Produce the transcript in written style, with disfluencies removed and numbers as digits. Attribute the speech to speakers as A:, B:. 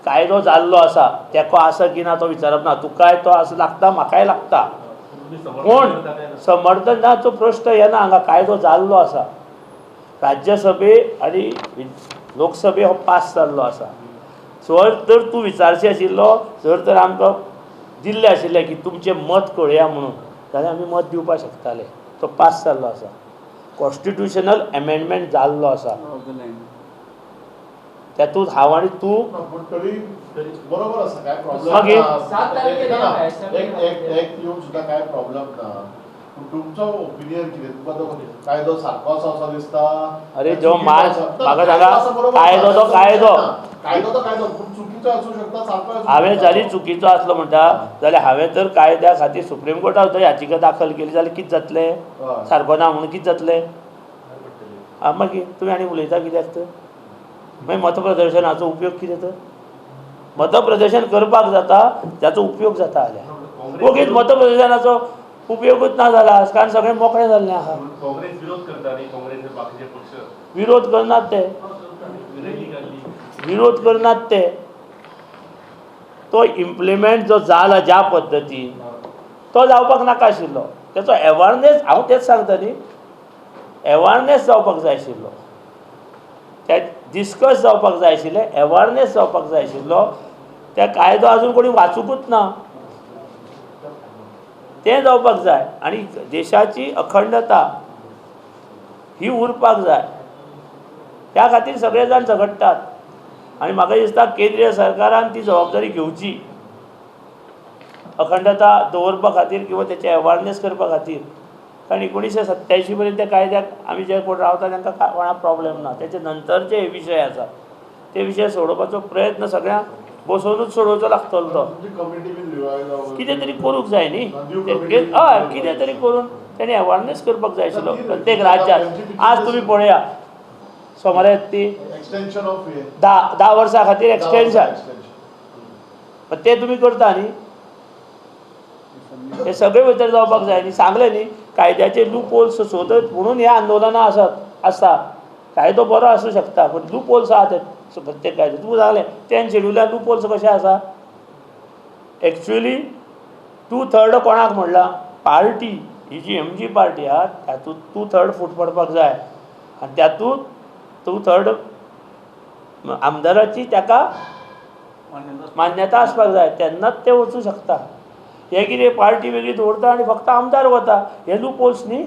A: कायदो जाल्लो आसा तेको आसा की ना तो विचारप ना, तुकाय तो आसा लागता, म्हाकाय लागता, पूण समर्थनाचो प्रश्न येना हांगा. कायदो जाल्लो आसा, राज्यसभे आनी लोकसभे हो पास जाल्लो आसा. जर तूं विचारशी आशिल्लो, जर तर आमकां दिल्लें आशिल्लें की तुमचें मत कळया म्हणून, जाल्यार आमी मत दिवपाक शकताले. तो पास जाल्लो आसा, कॉन्स्टिट्युशनल एमेंडमेंट जाल्लो आसा. त्यातूंत हांव आनी तूं
B: बरोबर आसा, काय प्रॉब्लेम
A: मागीर
B: एक येवन सुद्दां काय प्रॉब्लेम ना. तुमचो ओपिनियन कितें? तुका तो कायदो सारको आसा असो दिसता?
A: अरे जो म्हाका सांगा, कायदो तो कायदो,
B: कायदो तो कायदो, पूण चुकीचो आसूं शकता, सारको आसूं शकता.
A: हांवें जरी चुकीचो आसलो म्हणटा जाल्यार हांवें तर कायद्या खातीर सुप्रीम कोर्टांत थंय याचिका दाखल केली जाल्यार कितें जातलें? सारको ना म्हणून कितें जातलें? मागीर तुमी आनी उलयता कित्याक तर? मागीर मतप्रदर्शनाचो उपयोग कितें तर? मतप्रदर्शन करपाक जाता जाचो उपयोग जाता जाल्यार ओगीच मतप्रदर्शनाचो उपयोगूच ना जाला, कारण सगळें मोकळें जाल्लें आहा.
C: काँग्रेस विरोध करता न्ही, काँग्रेस बाकीचे पक्ष
A: विरोध करनात ते, विरोध करनात ते. तो इम्प्लिमेंट जो जाला ज्या पद्दतीन, तो जावपाक नाका आशिल्लो. तेचो अवेरनेस, हांव तेच सांगता न्ही, अवेरनेस जावपाक जाय आशिल्लो, ते डिस्कस जावपाक जाय आशिल्लें, अवेरनेस जावपाक जाय आशिल्लो. त्या कायदो आजून कोणी वाचूंकूच ना, तें जावपाक जाय. आनी देशाची अखंडता ही उरपाक जाय, त्या खातीर सगळे जाण झगडटात. आनी म्हाका दिसता केंद्रीय सरकारान ती जबाबदारी घेवची, अखंडता दवरपा खातीर किंवा तेचे अवेरनेस करपा खातीर. कारण 1987 पर्यंत त्या कायद्याक आमी जे कोण रावता तांकां कोणाक प्रॉब्लेम ना. तेचे नंतरचे हे विशय आसात, ते विशय सोडोवपाचो प्रयत्न सगळ्यांक बसोनूच सोडोवचो लागतलो. तो कितें तरी करूंक जाय न्ही, हय कितें तरी करून तेणी अवेरनेस करपाक जाय आशिल्लो प्रत्येक राज्यांत. आज तुमी पळया, सोमारा ती
B: एक्सटेंशन ऑफ
A: 10 वर्सां खातीर एक्सटेंशन, ते तुमी करता न्ही. हे सगळे भितर जावपाक जाय न्ही. सांगलें न्ही, कायद्याचे लूप होल्स सोदत म्हणून हे आंदोलनां आसा. कायदो बरो आसूं शकता, पूण लूप होल्स आहा ते प्रत्येक कायदो. तूं सांगलें 10 शेड्युलार लूप होल्स कशें आसा. एक्चुअली 2/3 कोणाक म्हणला? पार्टी, ही जी MG पार्टी आहा तातूंत 2/3 फूट पडपाक जाय, आनी तातूंत 2/3 आमदाराची ताका मान्यता आसपाक जाय, तेन्नाच ते वचूं शकता. हे कितें पार्टी वेगळी दवरता आनी फक्त आमदार वता, हे लूप होल्स न्ही.